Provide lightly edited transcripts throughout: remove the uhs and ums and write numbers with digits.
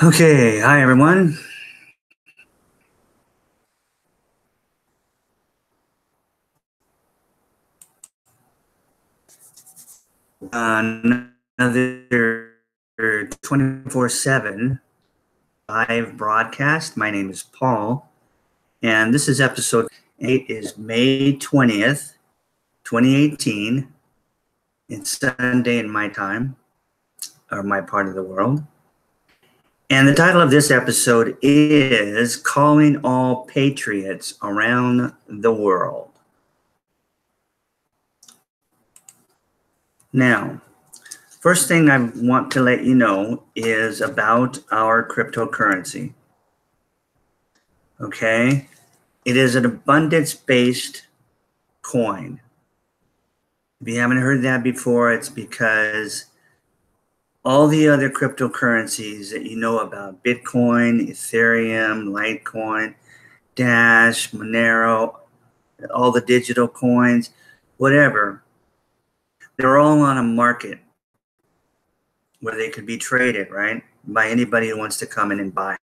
Okay, hi everyone. Another 24/7 live broadcast. My name is Paul, and this is episode 8 is May 20th, 2018. It's Sunday in my time, or my part of the world. And the title of this episode is Calling All Patriots Around the World. Now, first thing I want to let you know is about our cryptocurrency. Okay, it is an abundance-based coin. If you haven't heard that before, it's because all the other cryptocurrencies that you know about, Bitcoin, Ethereum, Litecoin, Dash, Monero, all the digital coins, whatever, they're all on a market where they could be traded, right, by anybody who wants to come in and buy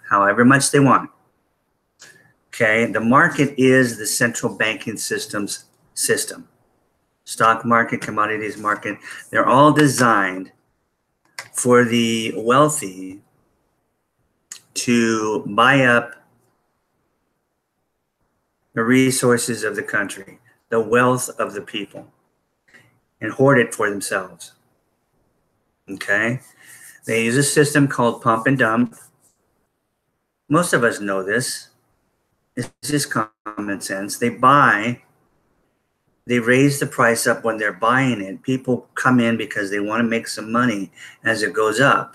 however much they want. Okay, the market is the central banking system's system. Stock market, commodities market, they're all designed for the wealthy to buy up the resources of the country, the wealth of the people, and hoard it for themselves. Okay, they use a system called pump and dump. Most of us know this. It's just common sense. They raise the price up when they're buying it. People come in because they want to make some money as it goes up.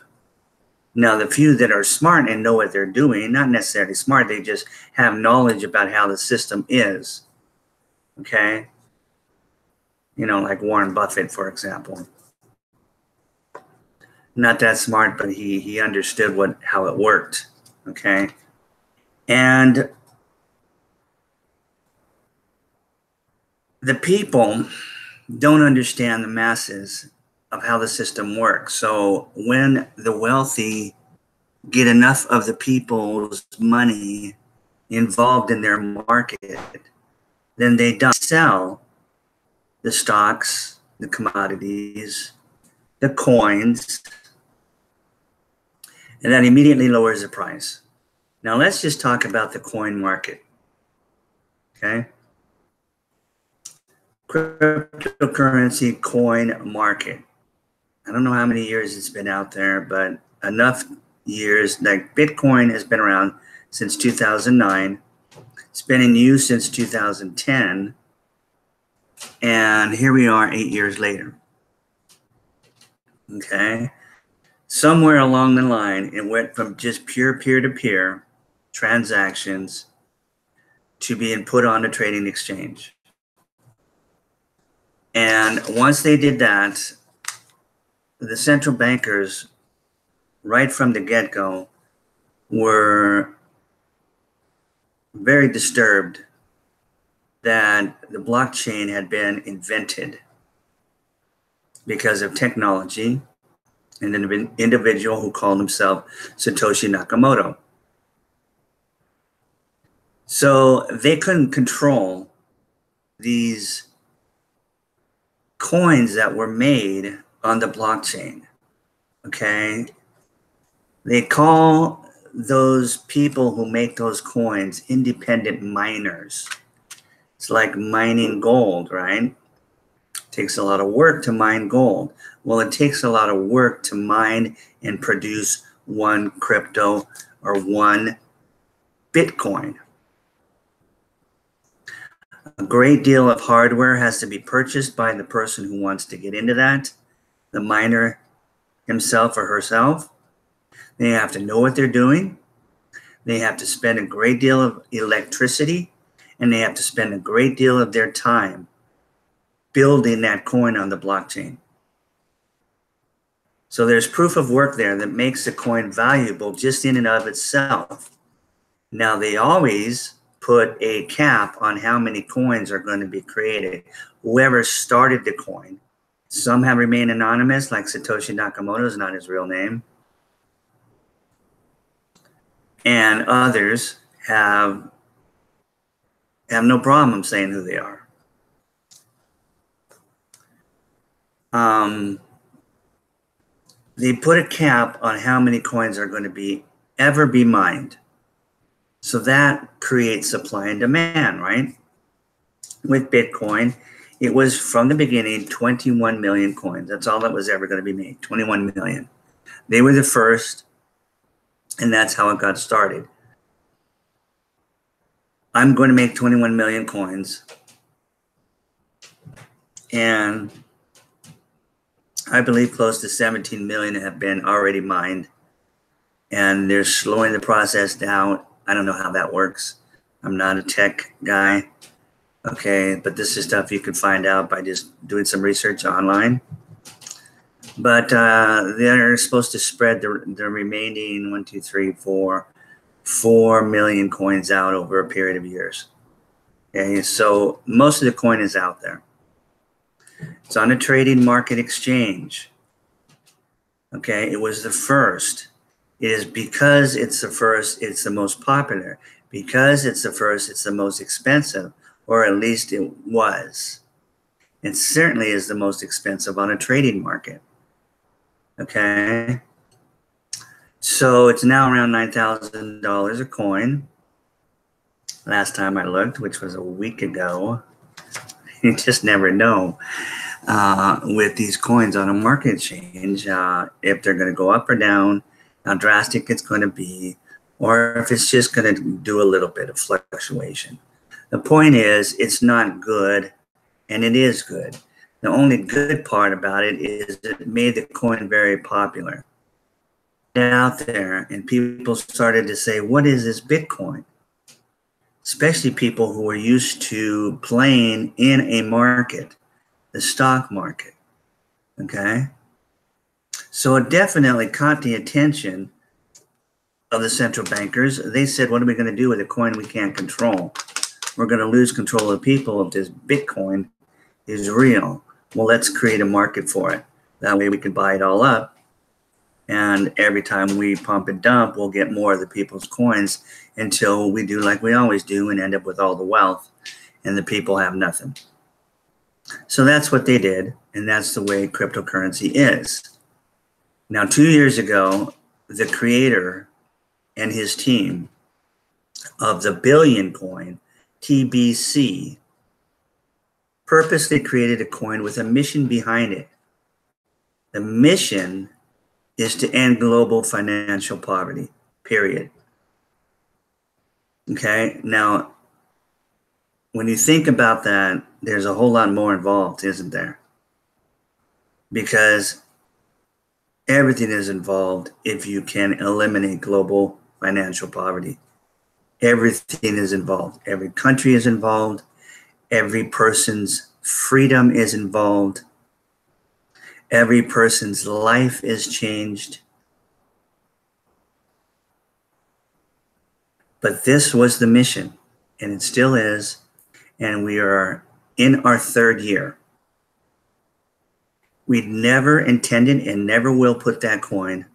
Now, the few that are smart and know what they're doing, not necessarily smart, they just have knowledge about how the system is. Okay? You know, like Warren Buffett, for example. Not that smart, but he understood how it worked. Okay? And the people don't understand the masses of how the system works. So when the wealthy get enough of the people's money involved in their market, then they don't sell the stocks, the commodities, the coins, and that immediately lowers the price. Now let's just talk about the coin market. Okay? Cryptocurrency coin market. I don't know how many years it's been out there, but enough years. Like Bitcoin has been around since 2009. It's been in use since 2010. And here we are 8 years later. Okay. Somewhere along the line, it went from just pure peer-to-peer transactions to being put on a trading exchange. And once they did that, the central bankers, right from the get-go, were very disturbed that the blockchain had been invented because of technology and an individual who called himself Satoshi Nakamoto. So they couldn't control these coins that were made on the blockchain. Okay, they call those people who make those coins independent miners. It's like mining gold, right? It takes a lot of work to mine gold. Well, it takes a lot of work to mine and produce one crypto or one Bitcoin. A great deal of hardware has to be purchased by the person who wants to get into that, the miner himself or herself. They have to know what they're doing. They have to spend a great deal of electricity, and they have to spend a great deal of their time building that coin on the blockchain. So there's proof of work there that makes the coin valuable just in and of itself. Now, they always put a cap on how many coins are going to be created. Whoever started the coin, some have remained anonymous, like Satoshi Nakamoto is not his real name. and others have no problem saying who they are. They put a cap on how many coins are going to ever be mined. So that creates supply and demand, right? With Bitcoin, it was from the beginning 21 million coins. That's all that was ever going to be made, 21 million. They were the first, and that's how it got started. I'm going to make 21 million coins, and I believe close to 17 million have been already mined, and they're slowing the process down. I don't know how that works. I'm not a tech guy, okay, but this is stuff you can find out by just doing some research online. But they're supposed to spread the remaining 4 million coins out over a period of years. Okay, so most of the coin is out there. It's on a trading market exchange. Okay, it was the first. It is because it's the first, it's the most popular. Because it's the first, it's the most expensive, or at least it was. It certainly is the most expensive on a trading market. Okay, so it's now around $9,000 a coin. Last time I looked, which was a week ago. You just never know with these coins on a market exchange if they're going to go up or down, how drastic it's going to be, or if it's just going to do a little bit of fluctuation. The point is, it's not good, and it is good. The only good part about it is it made the coin very popular out there, and people started to say, what is this Bitcoin? Especially people who are used to playing in a market, the stock market, okay? So it definitely caught the attention of the central bankers. They said, what are we going to do with a coin we can't control? We're going to lose control of people if this Bitcoin is real. Well, let's create a market for it. That way we can buy it all up. And every time we pump and dump, we'll get more of the people's coins until we do like we always do and end up with all the wealth and the people have nothing. So that's what they did, and that's the way cryptocurrency is. Now, 2 years ago, the creator and his team of the billion coin, TBC, purposely created a coin with a mission behind it. The mission is to end global financial poverty, period. Okay, now, when you think about that, there's a whole lot more involved, isn't there? Because everything is involved if you can eliminate global financial poverty. Everything is involved. Every country is involved. Every person's freedom is involved. Every person's life is changed. But this was the mission, and it still is, and we are in our third year. We never intended and never will put that coin,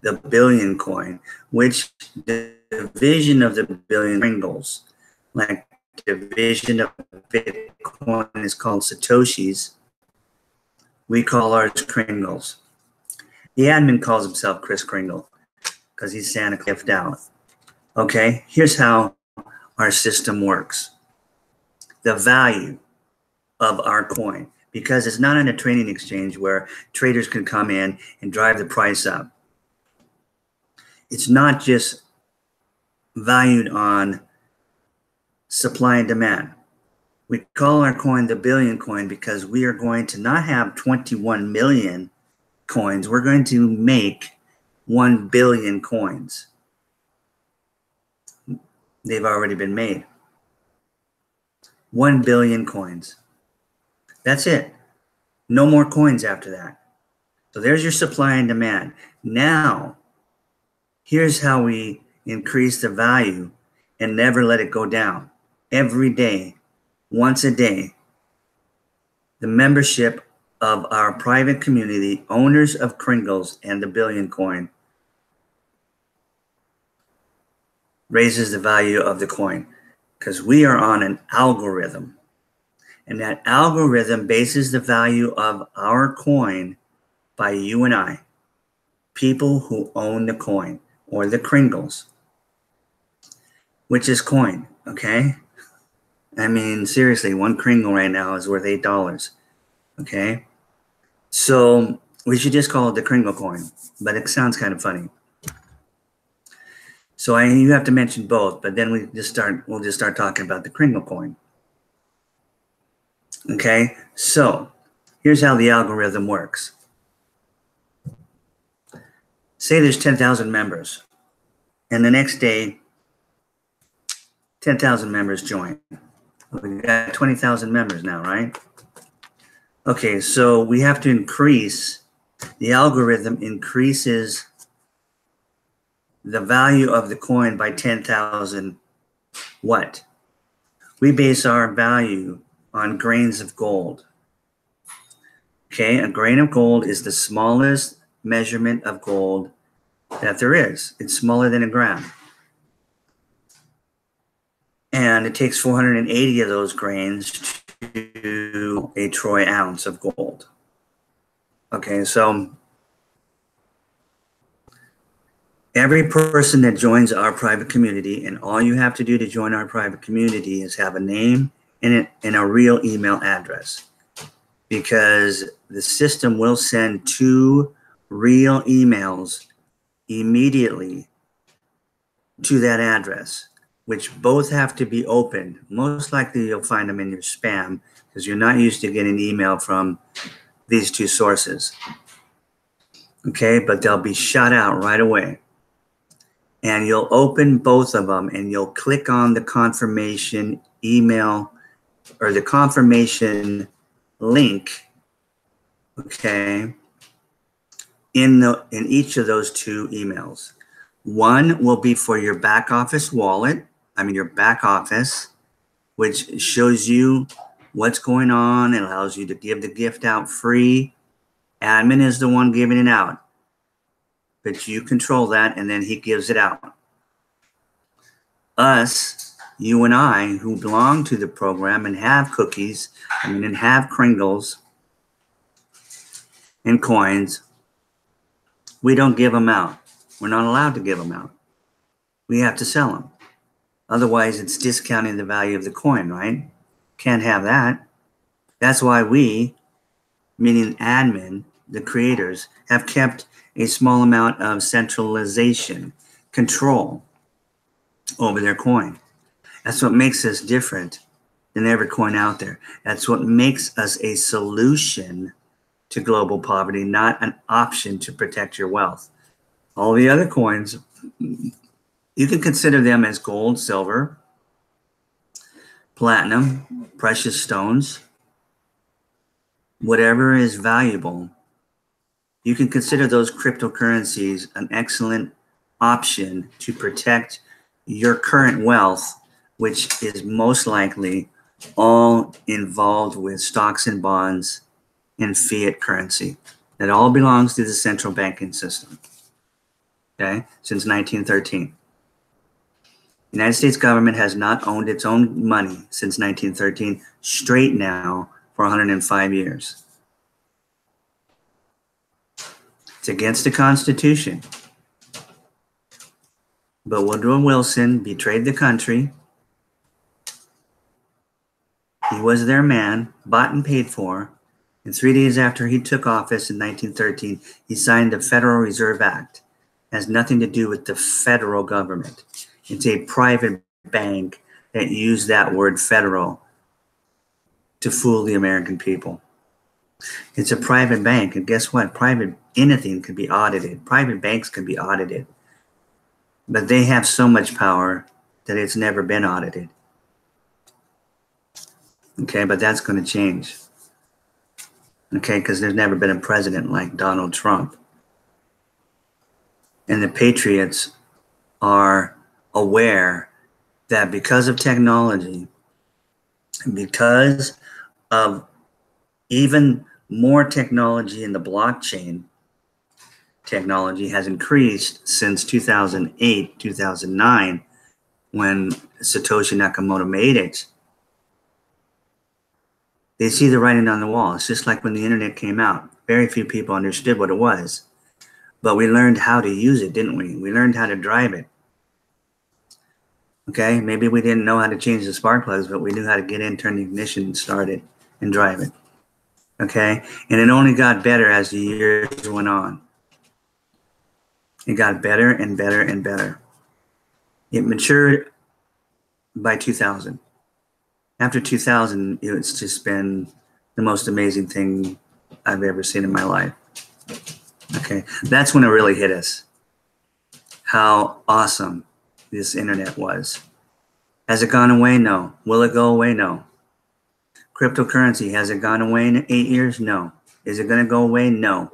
the billion coin, which the division of the billion Kringles, like division of Bitcoin is called Satoshis. We call ours Kringles. The admin calls himself Chris Kringle because he's Santa Cliffed out. Okay, here's how our system works. The value of our coin, because it's not on a trading exchange where traders can come in and drive the price up. It's not just valued on supply and demand. We call our coin the billion coin because we are going to not have 21 million coins. We're going to make 1 billion coins. They've already been made. 1 billion coins. That's it. No more coins after that. So there's your supply and demand. Now, here's how we increase the value and never let it go down. Every day, once a day, the membership of our private community, owners of Kringles and the billion coin, raises the value of the coin, because we are on an algorithm, and that algorithm bases the value of our coin by you and I, people who own the coin, or the Kringles, which is coin, okay? I mean, seriously, one Kringle right now is worth $8, okay? So we should just call it the Kringle coin, but it sounds kind of funny. So you have to mention both, but then we'll just start talking about the Kringle coin. Okay, so here's how the algorithm works. Say there's 10,000 members, and the next day, 10,000 members join. We got 20,000 members now, right? Okay, so we have to increase, the algorithm increases the value of the coin by 10,000 what? We base our value on grains of gold. Okay, a grain of gold is the smallest measurement of gold that there is. It's smaller than a gram. And it takes 480 of those grains to a troy ounce of gold. Okay, so every person that joins our private community, and all you have to do to join our private community is have a name and a real email address, because the system will send 2 real emails immediately to that address, which both have to be opened. Most likely you'll find them in your spam, because you're not used to getting email from these 2 sources. Okay, but they'll be shot out right away. And you'll open both of them, and you'll click on the confirmation email or the confirmation link, okay, in each of those 2 emails. One will be for your back office wallet, your back office, which shows you what's going on and allows you to give the gift out free. Admin is the one giving it out, but you control that, and then he gives it out. Us, you and I, who belong to the program and have cookies, and have Kringles and coins, we don't give them out. We're not allowed to give them out. We have to sell them. Otherwise, it's discounting the value of the coin, right? Can't have that. That's why we, meaning admin, the creators, have kept a small amount of centralization, control over their coin. That's what makes us different than every coin out there. That's what makes us a solution to global poverty, not an option to protect your wealth. All the other coins, you can consider them as gold, silver, platinum, precious stones, whatever is valuable. You can consider those cryptocurrencies an excellent option to protect your current wealth, which is most likely all involved with stocks and bonds and fiat currency. That all belongs to the central banking system, okay, since 1913. The United States government has not owned its own money since 1913, straight now for 105 years. It's against the Constitution. But Woodrow Wilson betrayed the country. He was their man, bought and paid for. And 3 days after he took office in 1913, he signed the Federal Reserve Act. It has nothing to do with the federal government. It's a private bank that used that word federal to fool the American people. It's a private bank, and guess what? Anything can be audited. Private banks can be audited. But they have so much power that it's never been audited. Okay, but that's going to change. Okay, because there's never been a president like Donald Trump. And the Patriots are aware that because of technology, because of even more technology in the blockchain, technology has increased since 2008, 2009, when Satoshi Nakamoto made it. They see the writing on the wall. It's just like when the internet came out. Very few people understood what it was. But we learned how to use it, didn't we? We learned how to drive it. Okay, maybe we didn't know how to change the spark plugs, but we knew how to get in, turn the ignition, start it, and drive it. Okay, and it only got better as the years went on. It got better and better and better. It matured by 2000. After 2000, it's just been the most amazing thing I've ever seen in my life. Okay, that's when it really hit us. How awesome this internet was. Has it gone away? No. Will it go away? No. Cryptocurrency, has it gone away in 8 years? No. Is it going to go away? No.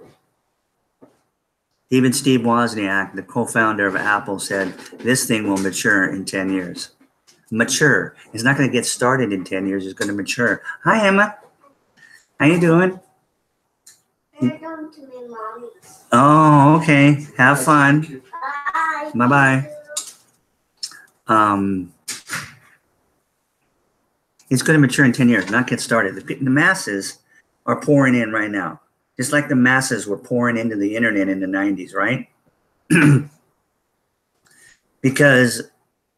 Even Steve Wozniak, the co-founder of Apple, said this thing will mature in 10 years. Mature. It's not going to get started in 10 years. It's going to mature. Hi, Emma. How you doing? I'm going to my mommy's. Oh, okay. Have fun. Bye. Bye-bye. It's going to mature in 10 years, not get started. The masses are pouring in right now. Just like the masses were pouring into the internet in the 90s, right? Because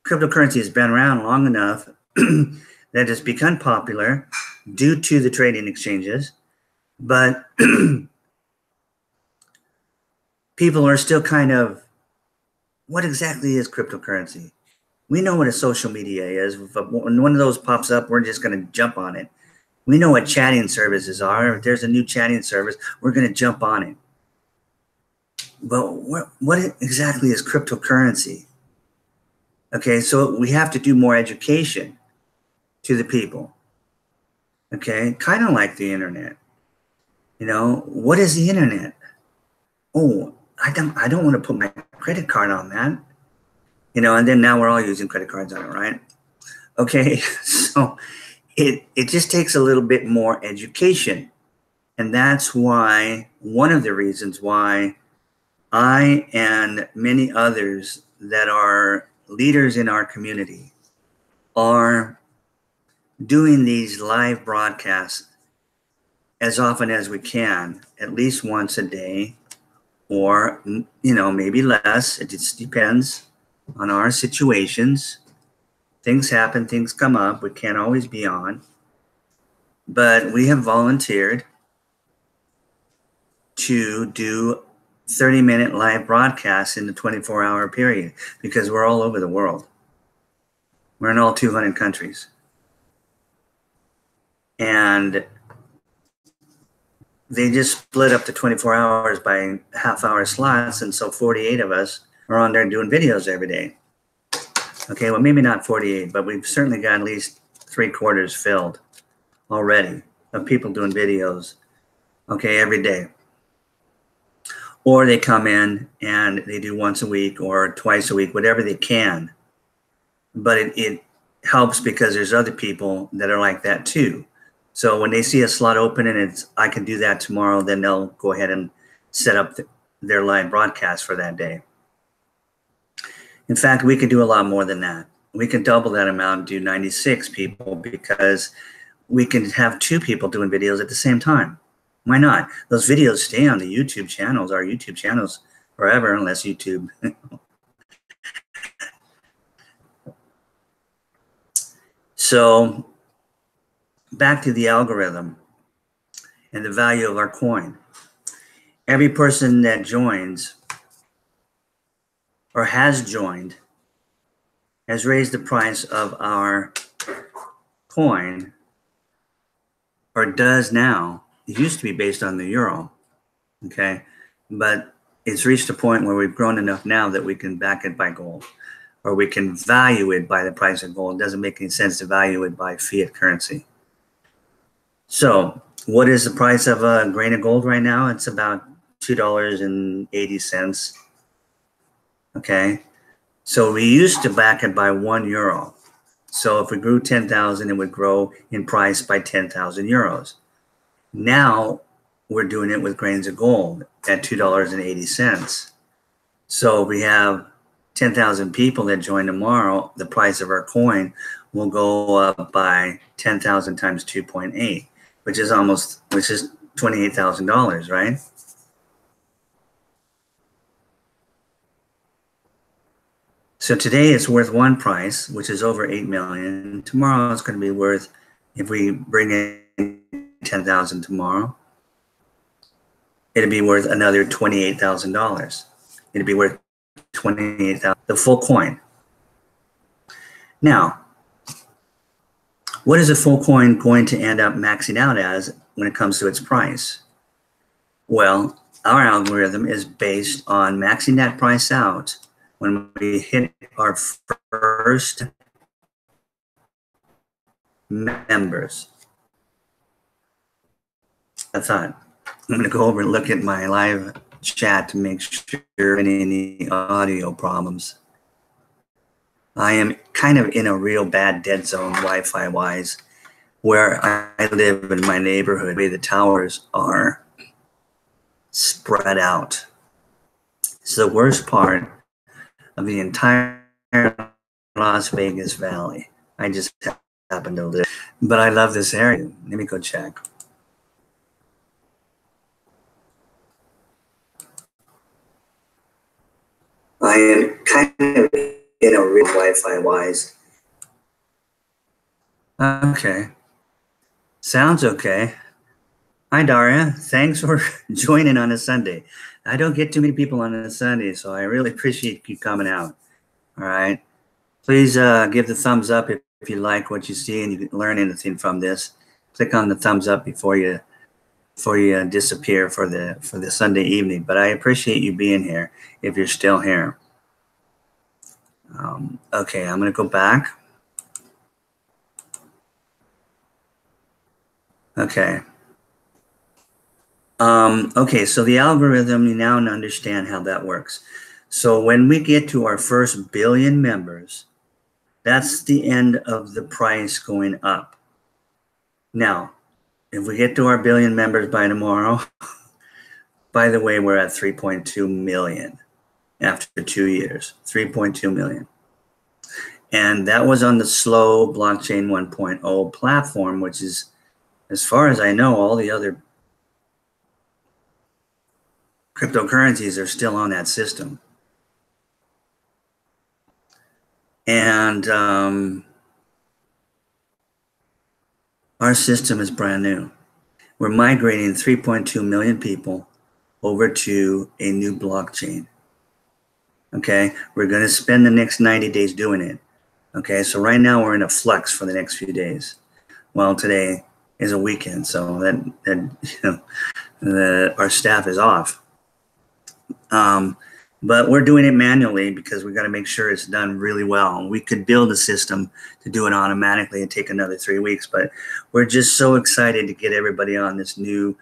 cryptocurrency has been around long enough that it's become popular due to the trading exchanges. But people are still kind of, what exactly is cryptocurrency? We know what a social media is. When one of those pops up, we're just going to jump on it. We know what chatting services are. If there's a new chatting service, we're going to jump on it. But what exactly is cryptocurrency? Okay, so we have to do more education to the people. Okay, kind of like the internet. You know, what is the internet? Oh, I don't want to put my credit card on that. You know, and then now we're all using credit cards on it, right? Okay, so it just takes a little bit more education. And that's why, one of the reasons why I and many others that are leaders in our community are doing these live broadcasts as often as we can, at least once a day, or, you know, maybe less. It just depends on our situations. Things happen, things come up. We can't always be on. But we have volunteered to do 30-minute live broadcasts in the 24-hour period because we're all over the world. We're in all 200 countries. And they just split up the 24 hours by half-hour slots, and so 48 of us are on there doing videos every day. Okay, well, maybe not 48, but we've certainly got at least 3/4 filled already of people doing videos, okay, every day. Or they come in and they do once a week or twice a week, whatever they can. But it helps because there's other people that are like that too. So when they see a slot open and it's, I can do that tomorrow, then they'll go ahead and set up their live broadcast for that day. In fact, we could do a lot more than that. We can double that amount and do 96 people because we can have 2 people doing videos at the same time. Why not? Those videos stay on the YouTube channels, our YouTube channels, forever, unless YouTube. So back to the algorithm and the value of our coin. Every person that joins or has joined has raised the price of our coin, or does now. It used to be based on the euro, okay? But it's reached a point where we've grown enough now that we can back it by gold, or we can value it by the price of gold. It doesn't make any sense to value it by fiat currency. So what is the price of a grain of gold right now? It's about $2.80. Okay, so we used to back it by €1. So if we grew 10,000, it would grow in price by 10,000 euros. Now we're doing it with grains of gold at $2.80. So we have 10,000 people that join tomorrow, the price of our coin will go up by 10,000 times 2.8, which is $28,000, right? So today it's worth one price, which is over 8 million. Tomorrow it's going to be worth, if we bring in 10,000 tomorrow, it'd be worth another $28,000. It'd be worth 28,000, the full coin. Now, what is a full coin going to end up maxing out as when it comes to its price? Well, our algorithm is based on maxing that price out when we hit our first members. I thought I'm going to go over and look at my live chat to make sure any audio problems. I am kind of in a real bad dead zone Wi-Fi wise, where I live in my neighborhood, where the towers are spread out. It's the worst part of the entire Las Vegas Valley. I just happen to live, but I love this area. Let me go check. I am kind of in a real Wi-Fi wise. Okay. Sounds okay. Hi, Daria. Thanks for joining on a Sunday. I don't get too many people on a Sunday, so I really appreciate you coming out. All right. Please give the thumbs up if you like what you see and you can learn anything from this. Click on the thumbs up before you disappear for the Sunday evening. But I appreciate you being here if you're still here. Okay, I'm going to go back. Okay. Okay, so the algorithm, you now understand how that works. So when we get to our first billion members, that's the end of the price going up. Now, if we get to our billion members by tomorrow, by the way, we're at 3.2 million after 2 years, 3.2 million. And that was on the slow blockchain 1.0 platform, which is, as far as I know, all the other cryptocurrencies are still on that system. And our system is brand new. We're migrating 3.2 million people over to a new blockchain. Okay, we're going to spend the next 90 days doing it. Okay, so right now we're in a flux for the next few days. Well, today is a weekend, so that our staff is off. But we're doing it manually because we got to make sure it's done really well. We could build a system to do it automatically and take another 3 weeks, but we're just so excited to get everybody on this new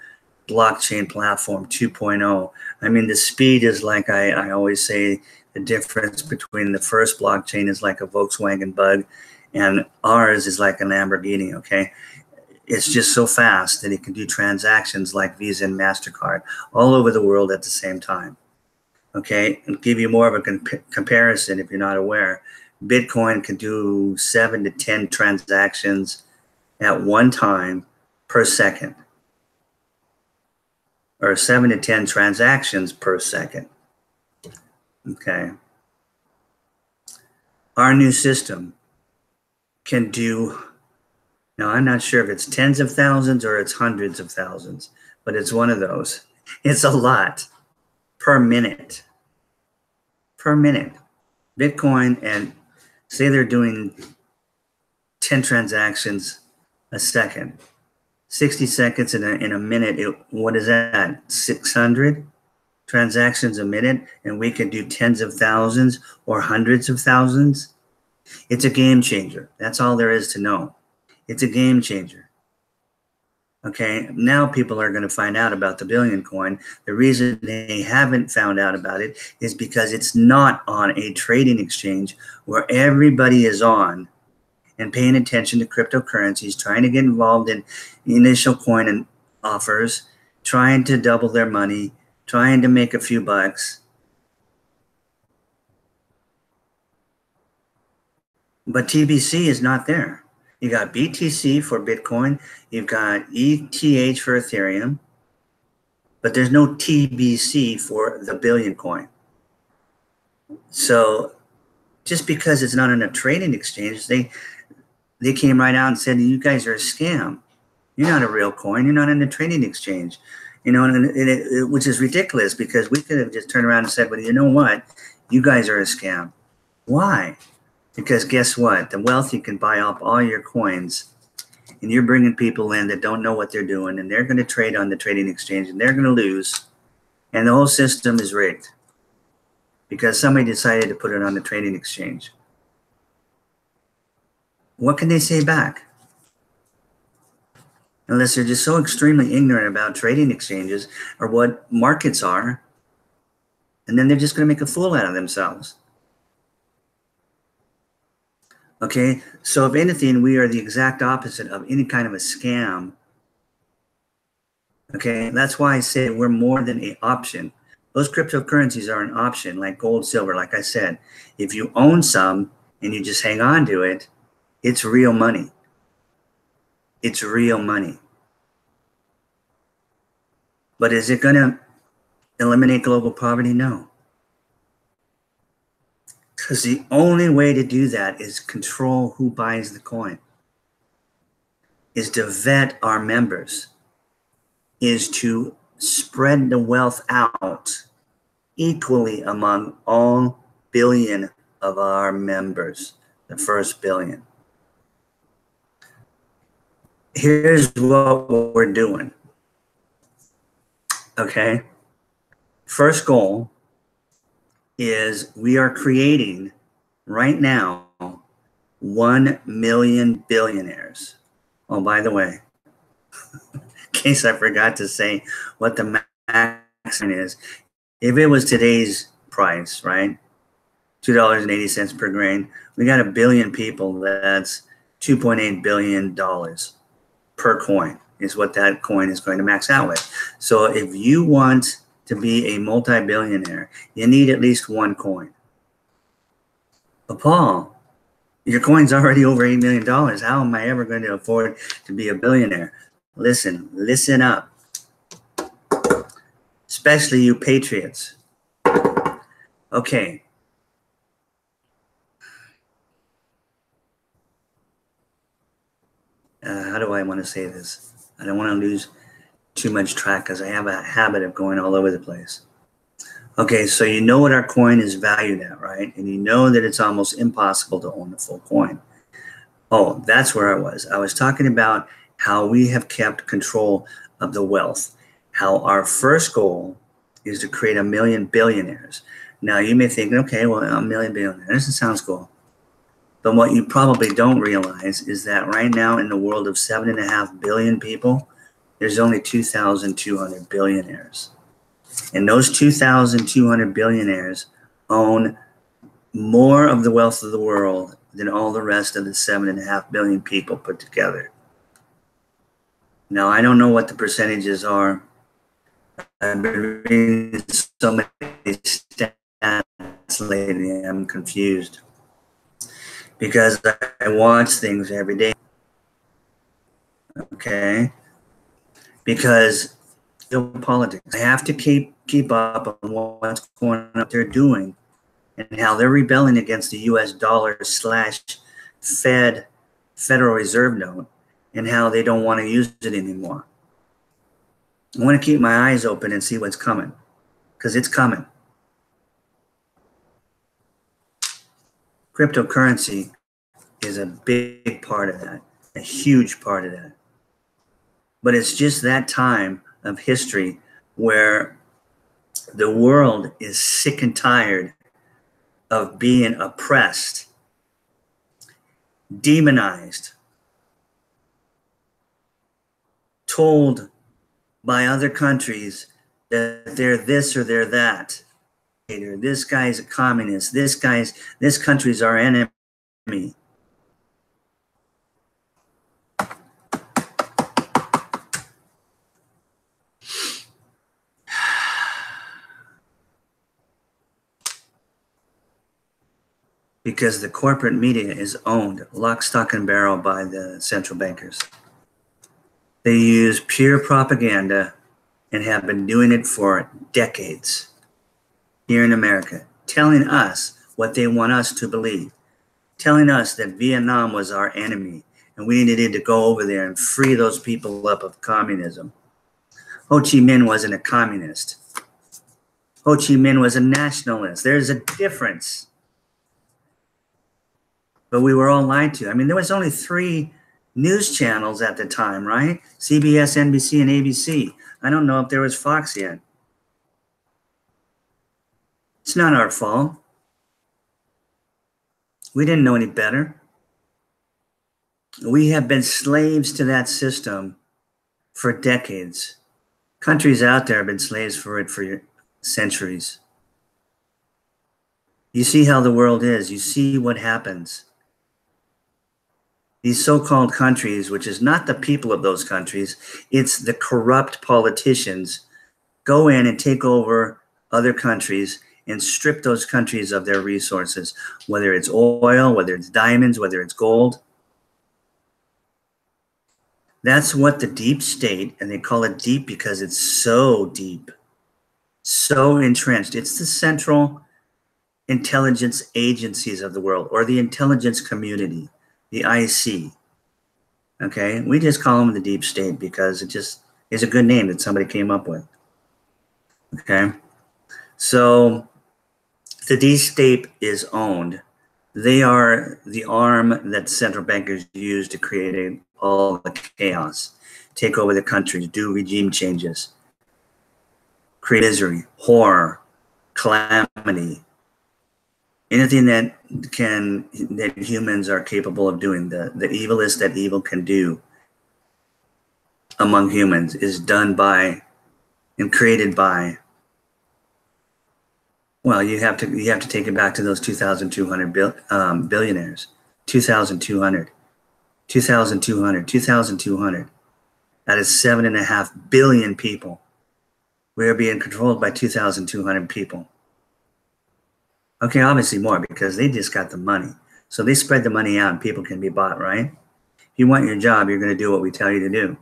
blockchain platform 2.0. I mean, the speed is like I always say, the difference between the first blockchain is like a Volkswagen Bug and ours is like a Lamborghini, okay? It's just so fast that it can do transactions like Visa and MasterCard all over the world at the same time. Okay, and give you more of a comparison if you're not aware. Bitcoin can do 7 to 10 transactions at one time per second, or 7 to 10 transactions per second. Okay. Our new system can do, now I'm not sure if it's tens of thousands or it's hundreds of thousands, but it's one of those. It's a lot. Per minute. Bitcoin, and say they're doing 10 transactions a second. 60 seconds in a minute, what is that? 600 transactions a minute, and we can do tens of thousands or hundreds of thousands. It's a game changer. That's all there is to know. It's a game changer. Okay, now people are going to find out about the Billion coin. The reason they haven't found out about it is because it's not on a trading exchange where everybody is on and paying attention to cryptocurrencies, trying to get involved in initial coin and offers, trying to double their money, trying to make a few bucks. But TBC is not there. You got BTC for Bitcoin, you've got ETH for Ethereum, but there's no TBC for the billion coin. So just because it's not in a trading exchange, they came right out and said, you guys are a scam. You're not a real coin. You're not in a trading exchange. Which is ridiculous, because we could have just turned around and said, well, you know what? You guys are a scam. Why? Because guess what? The wealthy can buy up all your coins, and you're bringing people in that don't know what they're doing, and they're going to trade on the trading exchange, and they're going to lose. And the whole system is rigged because somebody decided to put it on the trading exchange. What can they say back? Unless they're just so extremely ignorant about trading exchanges or what markets are, and then they're just going to make a fool out of themselves. Okay, so if anything, we are the exact opposite of any kind of a scam. Okay, that's why I say we're more than an option. Those cryptocurrencies are an option, like gold, silver. Like I said, if you own some and you just hang on to it, it's real money. It's real money. But is it going to eliminate global poverty? No. Because the only way to do that is control who buys the coin, is to vet our members, is to spread the wealth out equally among all billion of our members, the first billion. Here's what we're doing. Okay. First goal is we are creating right now 1 million billionaires. Oh, by the way, in case I forgot to say what the maximum is, if it was today's price, right, $2.80 per grain, we got 1 billion people. That's $2.8 billion per coin is what that coin is going to max out with. So if you want to be a multi-billionaire, you need at least one coin. But Paul, your coin's already over $8 million. How am I ever going to afford to be a billionaire? Listen up. Especially you Patriots. Okay. How do I want to say this? I don't want to lose too much track because I have a habit of going all over the place. Okay, so you know what our coin is valued at, right? And you know that it's almost impossible to own the full coin. Oh, that's where I was. I was talking about how we have kept control of the wealth, how our first goal is to create 1 million billionaires. Now, you may think, okay, well, 1 million billionaires, it sounds cool. But what you probably don't realize is that right now in the world of 7.5 billion people, there's only 2,200 billionaires. And those 2,200 billionaires own more of the wealth of the world than all the rest of the 7.5 billion people put together. Now, I don't know what the percentages are. I've been reading so many stats lately, I'm confused. Because I watch things every day. Okay? Because politics. I have to keep up on what's going on they're doing and how they're rebelling against the US dollar / Federal Reserve note and how they don't want to use it anymore. I want to keep my eyes open and see what's coming, because it's coming. Cryptocurrency is a big part of that, a huge part of that. But it's just that time of history where the world is sick and tired of being oppressed, demonized, told by other countries that they're this or they're that. This guy's a communist. This country's our enemy. because the corporate media is owned lock, stock, and barrel by the central bankers. They use pure propaganda and have been doing it for decades here in America, telling us what they want us to believe, telling us that Vietnam was our enemy and we needed to go over there and free those people up of communism. Ho Chi Minh wasn't a communist. Ho Chi Minh was a nationalist. There's a difference. But we were all lied to. I mean, there was only 3 news channels at the time, right? CBS, NBC, and ABC. I don't know if there was Fox yet. It's not our fault. We didn't know any better. We have been slaves to that system for decades. Countries out there have been slaves for it for centuries. You see how the world is. You see what happens. These so-called countries, which is not the people of those countries, it's the corrupt politicians, go in and take over other countries and strip those countries of their resources, whether it's oil, whether it's diamonds, whether it's gold. That's what the deep state, and they call it deep because it's so deep, so entrenched. It's the central intelligence agencies of the world, or the intelligence community, the IC. Okay, we just call them the deep state because it just is a good name that somebody came up with. Okay, so the deep state is owned. They are the arm that central bankers use to create all the chaos, take over the country, do regime changes, create misery, horror, calamity, anything that humans are capable of doing. The evilest that evil can do among humans is done by and created by. Well, you have to take it back to those 2,200 billionaires. 2,200. That is 7.5 billion people. We are being controlled by 2,200 people. Okay, obviously more because they just got the money. So they spread the money out and people can be bought, right? If you want your job, you're going to do what we tell you to do.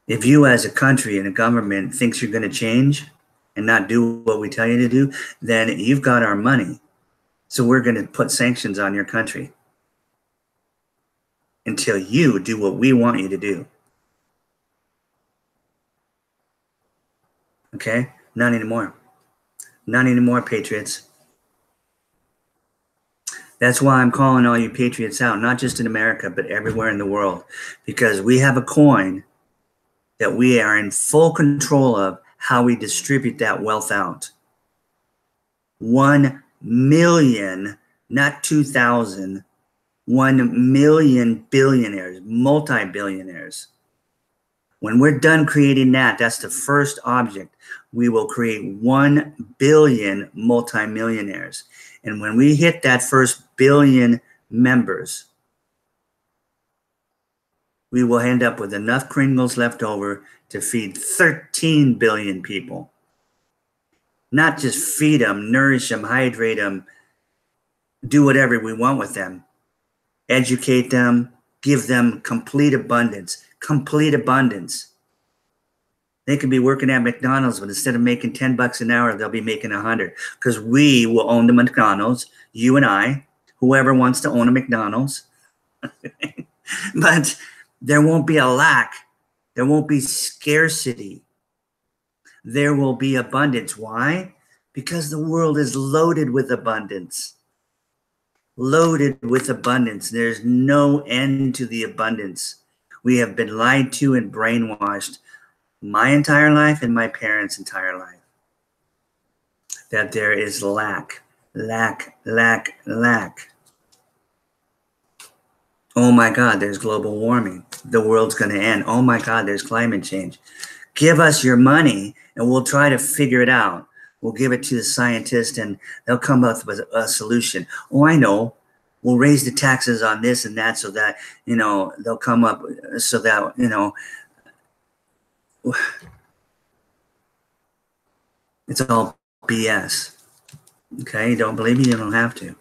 If you as a country and a government thinks you're going to change and not do what we tell you to do, then you've got our money. So we're going to put sanctions on your country until you do what we want you to do. Okay? Not anymore. Not anymore, Patriots. That's why I'm calling all you Patriots out, not just in America, but everywhere in the world, because we have a coin that we are in full control of how we distribute that wealth out. 1 million, not 2,000, 1 million billionaires, multi-billionaires. When we're done creating that, that's the first object. We will create 1 billion multimillionaires. And when we hit that first billion members, we will end up with enough Kringles left over to feed 13 billion people. Not just feed them, nourish them, hydrate them, do whatever we want with them. Educate them, give them complete abundance. Complete abundance. They could be working at McDonald's, but instead of making $10 an hour, they'll be making 100 because we will own the McDonald's, you and I, whoever wants to own a McDonald's. But there won't be a lack. There won't be scarcity. There will be abundance. Why? Because the world is loaded with abundance. Loaded with abundance. There's no end to the abundance. We have been lied to and brainwashed my entire life and my parents' entire life. That there is lack. Oh my God, there's global warming. The world's going to end. Oh my God, there's climate change. Give us your money and we'll try to figure it out. We'll give it to the scientists and they'll come up with a solution. Oh, I know. We'll raise the taxes on this and that so that, they'll come up so that, it's all BS. Okay, don't believe me? You don't have to.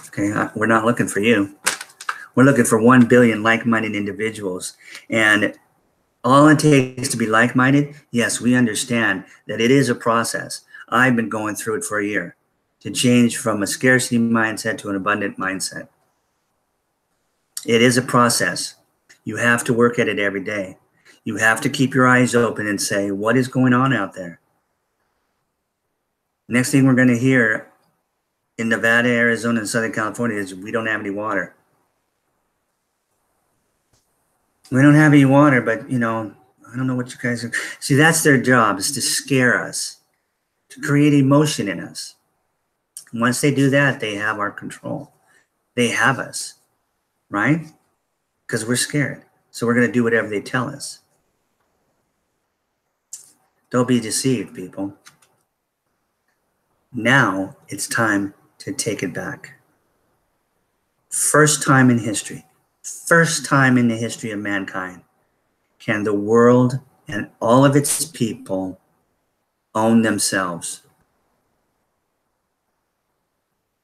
Okay, we're not looking for you. We're looking for 1 billion like-minded individuals. And all it takes to be like-minded, yes, we understand that it is a process. I've been going through it for a year to change from a scarcity mindset to an abundant mindset. It is a process. You have to work at it every day. You have to keep your eyes open and say, what is going on out there? Next thing we're going to hear in Nevada, Arizona, and Southern California is we don't have any water. We don't have any water, but, I don't know what you guys are. See, that's their job, is to scare us, to create emotion in us. Once they do that, they have our control. They have us, right? Because we're scared. So we're going to do whatever they tell us. Don't be deceived, people. Now it's time to take it back. First time in history, first time in the history of mankind, can the world and all of its people own themselves.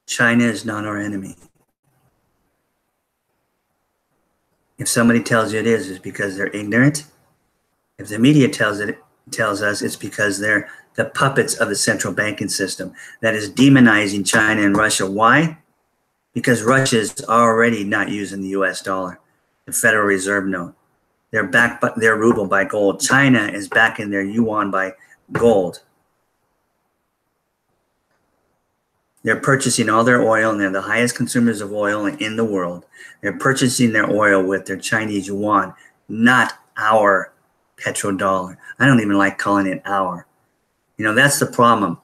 China is not our enemy. If somebody tells you it is, it's because they're ignorant. If the media tells us it's because they're the puppets of the central banking system that is demonizing China and Russia. Why? Because Russia is already not using the US dollar, the Federal Reserve note. They're backed by their ruble by gold. China is backing their yuan by gold. They're purchasing all their oil, and they're the highest consumers of oil in the world. They're purchasing their oil with their Chinese yuan, not our petrodollar. I don't even like calling it our. That's the problem,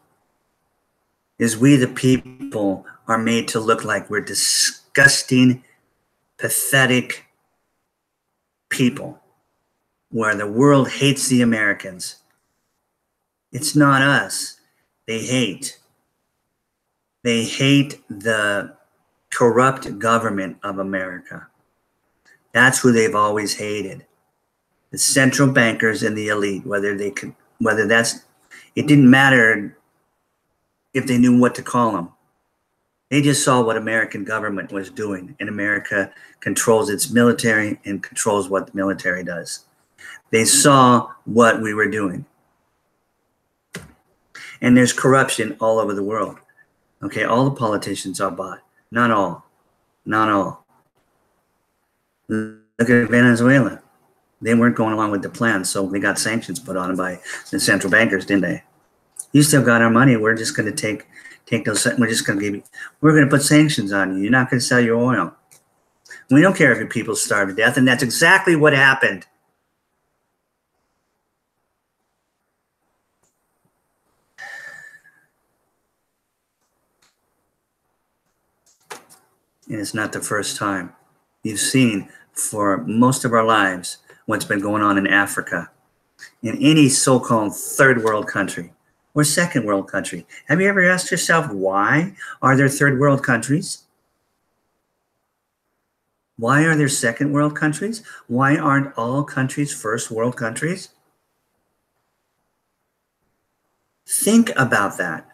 is we the people are made to look like we're disgusting, pathetic people, where the world hates the Americans. It's not us. They hate. They hate the corrupt government of America. That's who they've always hated. The central bankers and the elite, it didn't matter if they knew what to call them. They just saw what American government was doing, and America controls its military and controls what the military does. They saw what we were doing. And there's corruption all over the world. Okay, all the politicians are bought. Not all. Not all. Look at Venezuela. They weren't going along with the plan, so they got sanctions put on them by the central bankers, didn't they? You still got our money. We're just going to take those. We're going to put sanctions on you. You're not going to sell your oil. We don't care if your people starve to death, and that's exactly what happened. And it's not the first time. You've seen for most of our lives what's been going on in Africa, in any so-called third world country or second world country. Have you ever asked yourself, why are there third world countries? Why are there second world countries? Why aren't all countries first world countries? Think about that.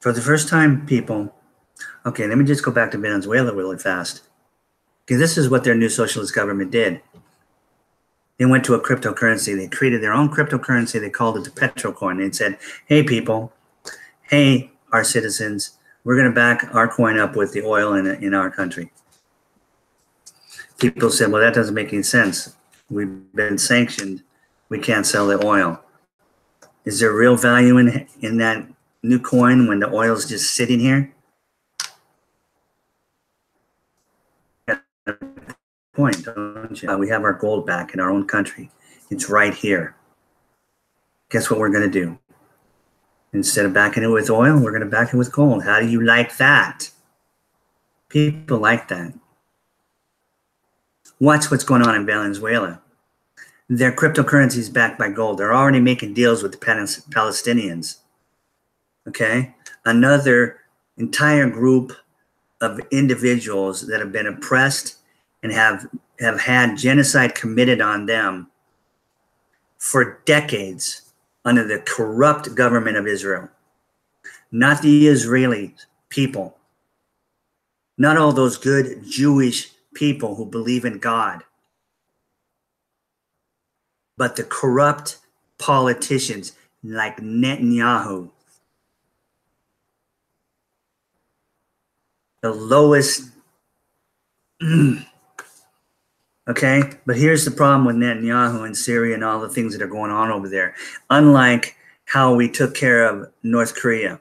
For the first time, people, okay, let me just go back to Venezuela really fast. Okay, this is what their new socialist government did. They went to a cryptocurrency. They created their own cryptocurrency. They called it the Petrocoin. They said, hey, people, hey, our citizens, we're going to back our coin up with the oil in our country. People said, well, that doesn't make any sense. We've been sanctioned. We can't sell the oil. Is there real value in that new coin when the oil is just sitting here? Point, don't you? We have our gold back in our own country. It's right here. Guess what we're going to do? Instead of backing it with oil, we're going to back it with gold. How do you like that? People like that. Watch what's going on in Venezuela. Their cryptocurrency is backed by gold. They're already making deals with the Palestinians. Okay? Another entire group of individuals that have been oppressed and have had genocide committed on them for decades. under the corrupt government of Israel. Not the Israeli people. Not all those good Jewish people who believe in God. But the corrupt politicians like Netanyahu. The lowest. Okay, but here's the problem with Netanyahu and Syria and all the things that are going on over there. Unlike how we took care of North Korea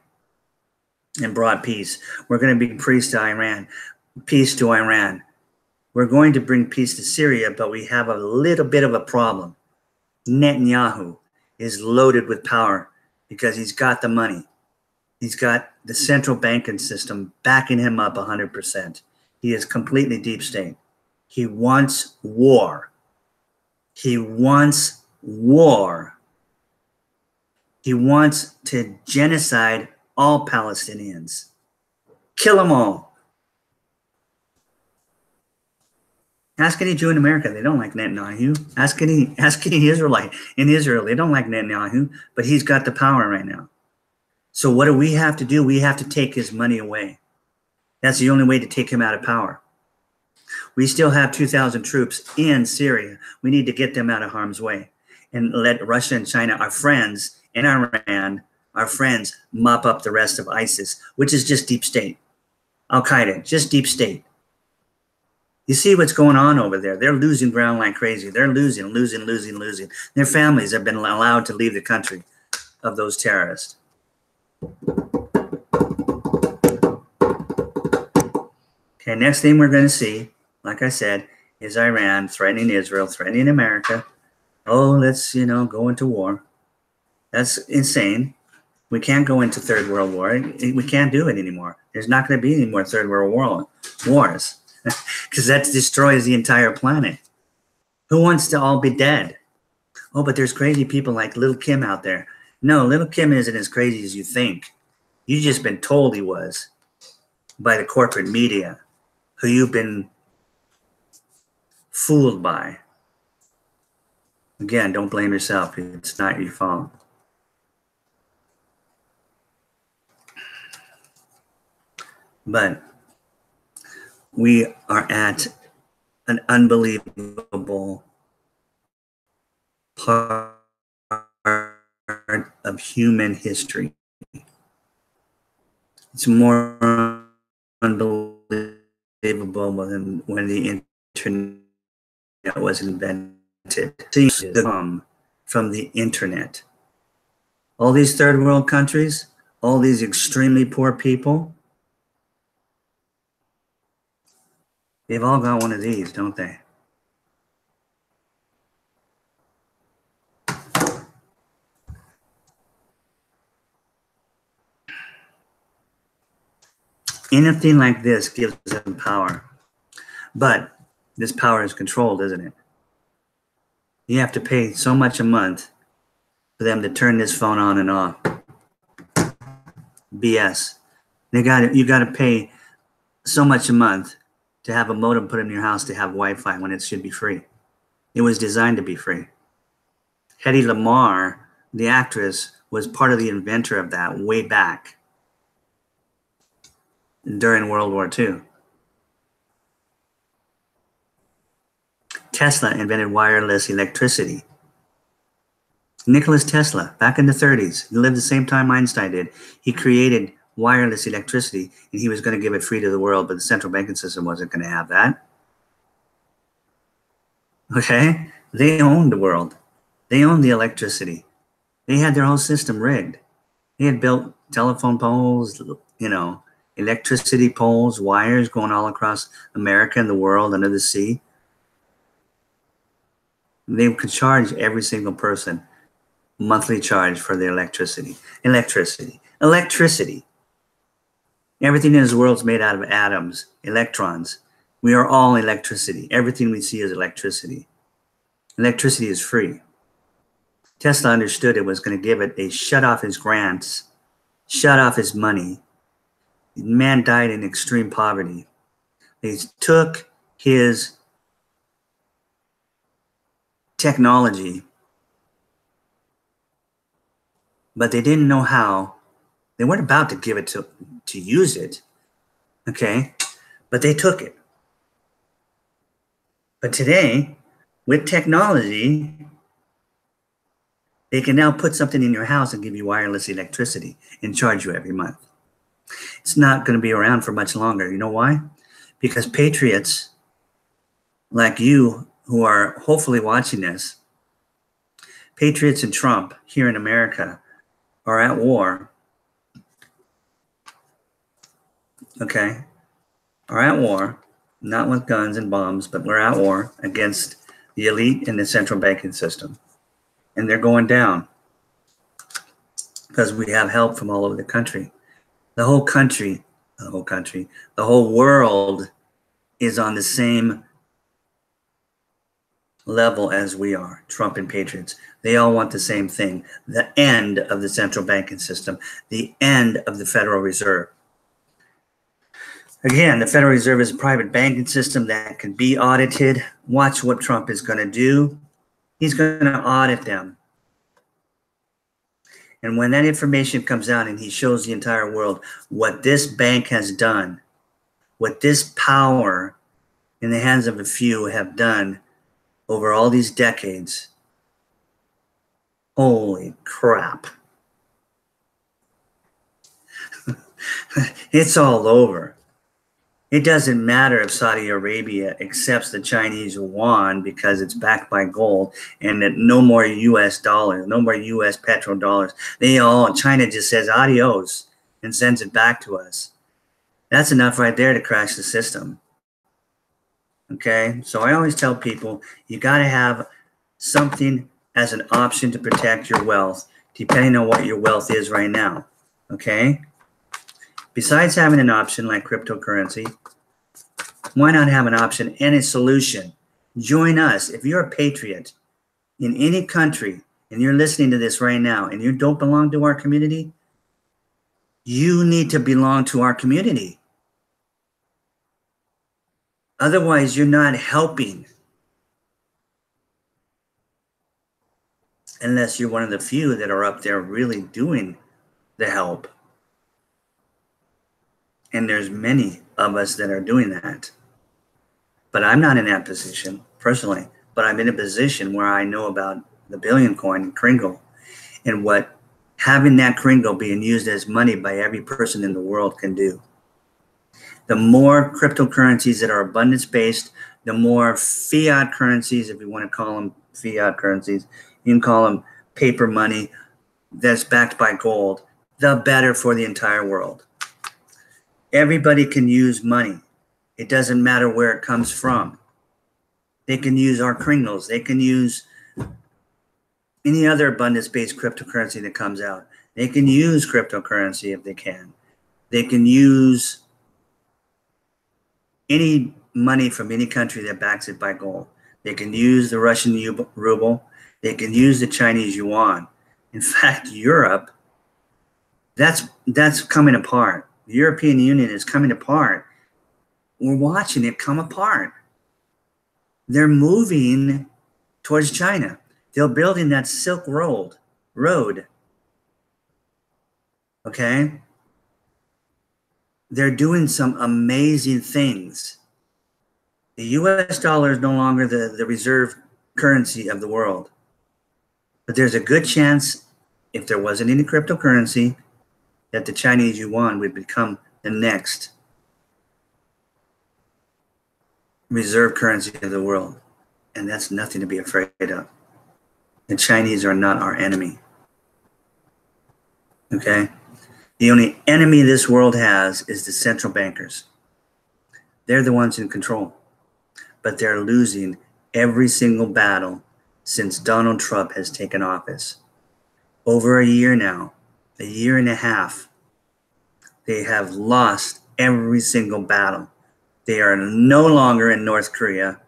and brought peace, we're going to bring peace to Iran. Peace to Iran. We're going to bring peace to Syria, but we have a little bit of a problem. Netanyahu is loaded with power because he's got the money. He's got the central banking system backing him up 100%. He is completely deep state. He wants war. He wants war. He wants to genocide all Palestinians. Kill them all. Ask any Jew in America, they don't like Netanyahu. Ask any Israelite in Israel, they don't like Netanyahu, but he's got the power right now. So what do we have to do? We have to take his money away. That's the only way to take him out of power. We still have 2,000 troops in Syria. We need to get them out of harm's way and let Russia and China, our friends, and Iran, our friends, mop up the rest of ISIS, which is just deep state. Al-Qaeda, just deep state. You see what's going on over there. They're losing ground like crazy. They're losing. Their families have been allowed to leave the country of those terrorists. Okay, next thing we're going to see, like I said, is Iran threatening Israel, threatening America. Oh, let's, go into war. That's insane. We can't go into Third World War. We can't do it anymore. There's not going to be any more Third World War wars because that destroys the entire planet. Who wants to all be dead? Oh, but there's crazy people like Little Kim out there. No, Little Kim isn't as crazy as you think. You've just been told he was by the corporate media, who you've been fooled by. Again, don't blame yourself. It's not your fault. But we are at an unbelievable part of human history. It's more unbelievable than when the internet was invented. Things come from the internet. All these third world countries, all these extremely poor people, they've all got one of these, don't they? Anything like this gives them power. But this power is controlled, isn't it? You have to pay so much a month for them to turn this phone on and off. BS. You got to pay so much a month to have a modem put in your house to have Wi-Fi when it should be free. It was designed to be free. Hedy Lamarr, the actress, was part of the inventor of that way back during World War II. Tesla invented wireless electricity. Nikola Tesla, back in the 30s, he lived the same time Einstein did. He created wireless electricity, and he was going to give it free to the world, but the central banking system wasn't going to have that. Okay? They owned the world. They owned the electricity. They had their whole system rigged. They had built telephone poles, electricity poles, wires going all across America and the world under the sea. They could charge every single person monthly charge for their electricity. Electricity. Everything in this world is made out of atoms, electrons. We are all electricity. Everything we see is electricity. Electricity is free. Tesla understood it was going to give it. They shut off his grants, shut off his money. The man died in extreme poverty. They took his technology but they didn't know how. They weren't about to give it to use it, okay? But they took it. But today, with technology, they can now put something in your house and give you wireless electricity and charge you every month. It's not going to be around for much longer. You know why? Because patriots like you who are hopefully watching this, patriots and Trump here in America are at war, okay? Are at war, not with guns and bombs, but we're at war against the elite in the central banking system. And they're going down because we have help from all over the country. The whole world is on the same level as we are, Trump and patriots. They all want the same thing, the end of the central banking system, the end of the Federal Reserve. Again, the Federal Reserve is a private banking system that can be audited. Watch what Trump is going to do. He's going to audit them. And when that information comes out and he shows the entire world what this bank has done, what this power in the hands of a few have done over all these decades, holy crap. It's all over. It doesn't matter if Saudi Arabia accepts the Chinese yuan because it's backed by gold and that no more US dollars, no more US petrodollars. China just says adios and sends it back to us. That's enough right there to crash the system. Okay, so I always tell people you got to have something as an option to protect your wealth, depending on what your wealth is right now. Okay, besides having an option like cryptocurrency, why not have an option and a solution? Join us. If you're a patriot in any country and you're listening to this right now and you don't belong to our community, you need to belong to our community. Otherwise, you're not helping. Unless you're one of the few that are up there really doing the help. And there's many of us that are doing that. But I'm not in that position, personally. But I'm in a position where I know about the billion coin Kringle and what having that Kringle being used as money by every person in the world can do. The more cryptocurrencies that are abundance-based, the more fiat currencies, if you want to call them fiat currencies, you can call them paper money that's backed by gold, the better for the entire world. Everybody can use money. It doesn't matter where it comes from. They can use our Kringles. They can use any other abundance-based cryptocurrency that comes out. They can use cryptocurrency if they can. They can use any money from any country that backs it by gold. They can use the Russian ruble. They can use the Chinese yuan. In fact, Europe, that's coming apart. The European Union is coming apart. We're watching it come apart. They're moving towards China. They're building that Silk Road. Okay? They're doing some amazing things. The US dollar is no longer the reserve currency of the world. But there's a good chance, if there wasn't any cryptocurrency, that the Chinese yuan would become the next reserve currency of the world. And that's nothing to be afraid of. The Chinese are not our enemy. Okay? The only enemy this world has is the central bankers. They're the ones in control. But they're losing every single battle since Donald Trump has taken office. Over a year now, a year and a half, they have lost every single battle. They are no longer in North Korea,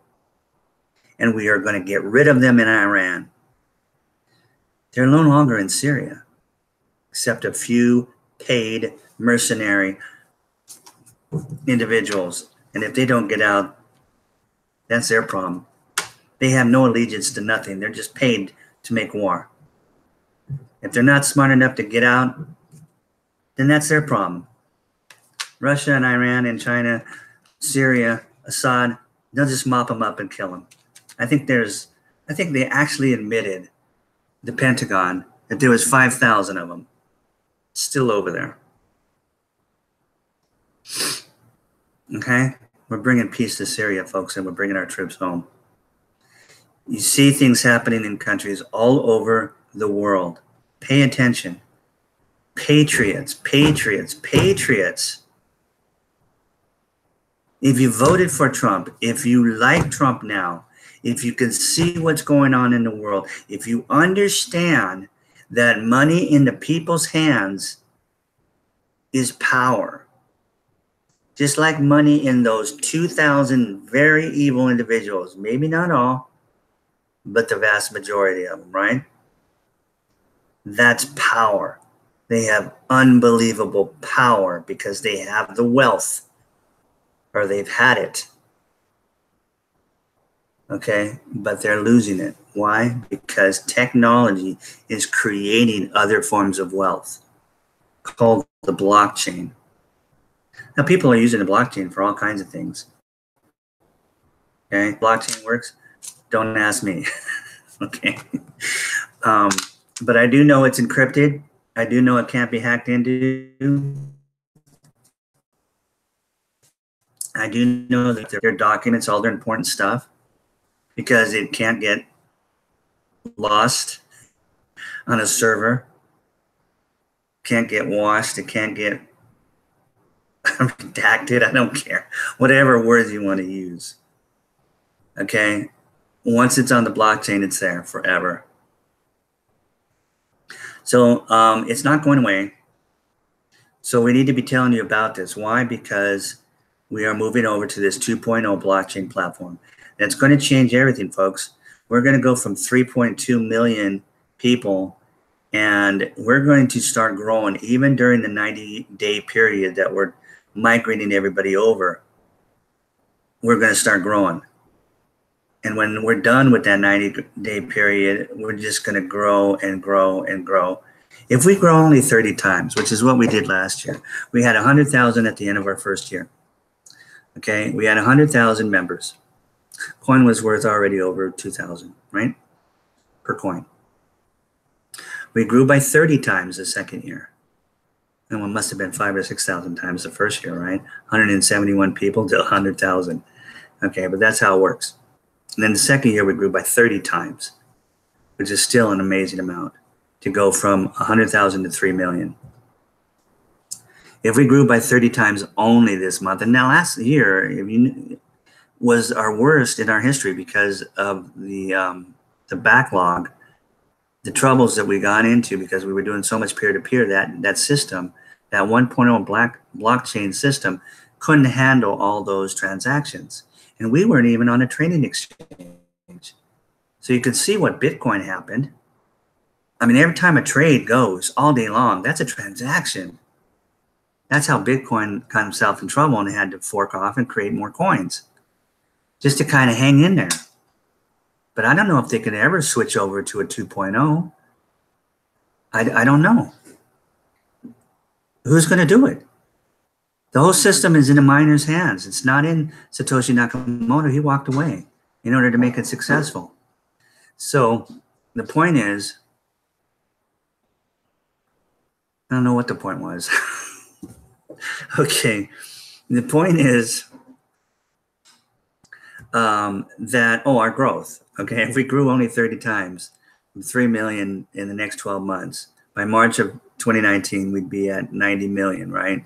and we are going to get rid of them in Iran. They're no longer in Syria, except a few paid mercenary individuals. And if they don't get out, that's their problem. They have no allegiance to nothing. They're just paid to make war. If they're not smart enough to get out, then that's their problem. Russia and Iran and China, Syria, Assad, they'll just mop them up and kill them. I think they actually admitted, the Pentagon, that there was 5,000 of them still over there. Okay? We're bringing peace to Syria, folks, and we're bringing our troops home. You see things happening in countries all over the world. Pay attention. Patriots, patriots, patriots. If you voted for Trump, if you like Trump now, if you can see what's going on in the world, if you understand that money in the people's hands is power, just like money in those 2,000 very evil individuals, maybe not all, but the vast majority of them, right? That's power. They have unbelievable power because they have the wealth, or they've had it. Okay, but they're losing it. Why? Because technology is creating other forms of wealth called the blockchain. Now, people are using the blockchain for all kinds of things. Okay, blockchain works. Don't ask me. Okay, but I do know it's encrypted. I do know it can't be hacked into. I do know that there are documents, all their important stuff, because it can't get lost on a server, can't get washed, it can't get redacted, I don't care. Whatever words you want to use. Okay? Once it's on the blockchain, it's there forever. So it's not going away. So we need to be telling you about this. Why? Because we are moving over to this 2.0 blockchain platform. That's going to change everything, folks. We're going to go from 3.2 million people, and we're going to start growing even during the 90-day period that we're migrating everybody over. We're going to start growing. And when we're done with that 90-day period, we're just going to grow and grow and grow. If we grow only 30 times, which is what we did last year, we had 100,000 at the end of our first year. Okay, we had 100,000 members. Coin was worth already over 2,000, right? Per coin. We grew by 30 times the second year. And it must have been 5,000 or 6,000 times the first year, right? 171 people to 100,000. Okay, but that's how it works. And then the second year we grew by 30 times, which is still an amazing amount to go from 100,000 to 3 million. If we grew by 30 times only this month, and now last year was our worst in our history because of the backlog, the troubles that we got into because we were doing so much peer-to-peer, that system, that 1.0 blockchain system couldn't handle all those transactions. And we weren't even on a trading exchange. So you could see what Bitcoin happened. I mean, every time a trade goes all day long, that's a transaction. That's how Bitcoin got himself in trouble and had to fork off and create more coins just to kind of hang in there. But I don't know if they could ever switch over to a 2.0. I don't know. Who's going to do it? The whole system is in the miner's hands. It's not in Satoshi Nakamoto. He walked away in order to make it successful. So the point is, I don't know what the point was. Okay, the point is our growth. Okay, if we grew only 30 times, 3 million in the next 12 months, by March of 2019, we'd be at 90 million, right?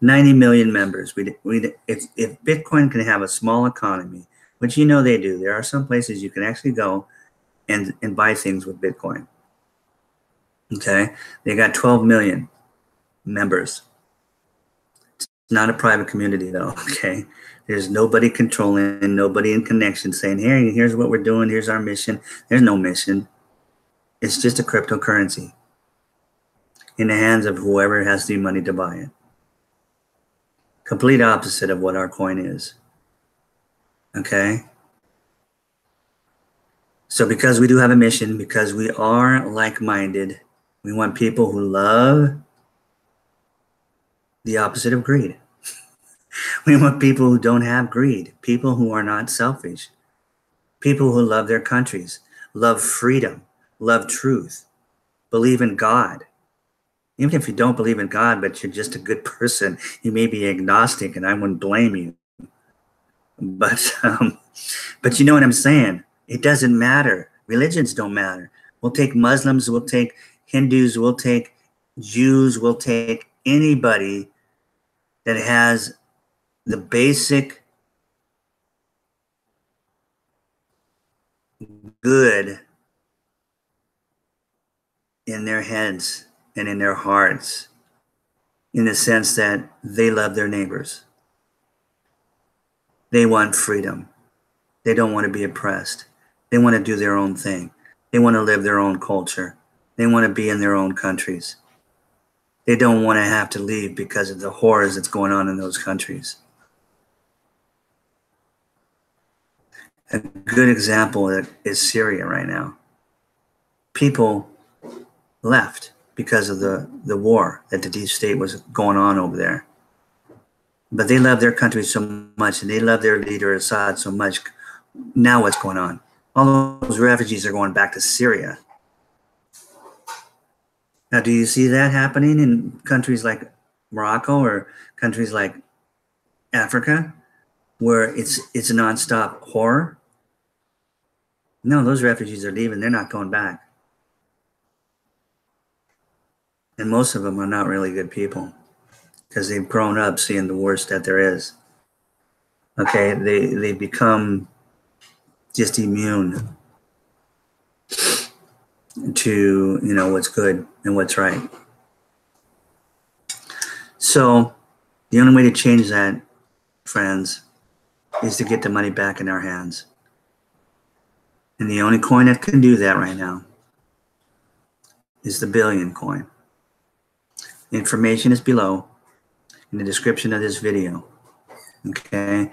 90 million members. If Bitcoin can have a small economy, which you know they do, there are some places you can actually go and buy things with Bitcoin. Okay, they got 12 million members. It's not a private community though, okay? There's nobody controlling, nobody in connection saying, hey, here's what we're doing, here's our mission. There's no mission. It's just a cryptocurrency in the hands of whoever has the money to buy it. Complete opposite of what our coin is. Okay? So because we do have a mission, because we are like-minded, We want people who love the opposite of greed. We want people who don't have greed, people who are not selfish, people who love their countries, love freedom, love truth, believe in God. Even if you don't believe in God, but you're just a good person, you may be agnostic, and I wouldn't blame you. But you know what I'm saying? It doesn't matter. Religions don't matter. We'll take Muslims, we'll take Hindus, we'll take Jews, we'll take anybody that has the basic good in their heads and in their hearts, in the sense that they love their neighbors. They want freedom. They don't want to be oppressed. They want to do their own thing. They want to live their own culture. They want to be in their own countries. They don't want to have to leave because of the horrors that's going on in those countries. A good example is Syria right now. People left because of the war that the deep state was going on over there. But they love their country so much, and they love their leader Assad so much. Now what's going on? All those refugees are going back to Syria. Now, do you see that happening in countries like Morocco or countries like Africa, where it's a nonstop horror? No, those refugees are leaving. They're not going back. And most of them are not really good people, because they've grown up seeing the worst that there is. Okay, they become just immune to, you know, what's good and what's right. So the only way to change that, friends, is to get the money back in our hands. And the only coin that can do that right now is the billion coin. The information is below in the description of this video. Okay,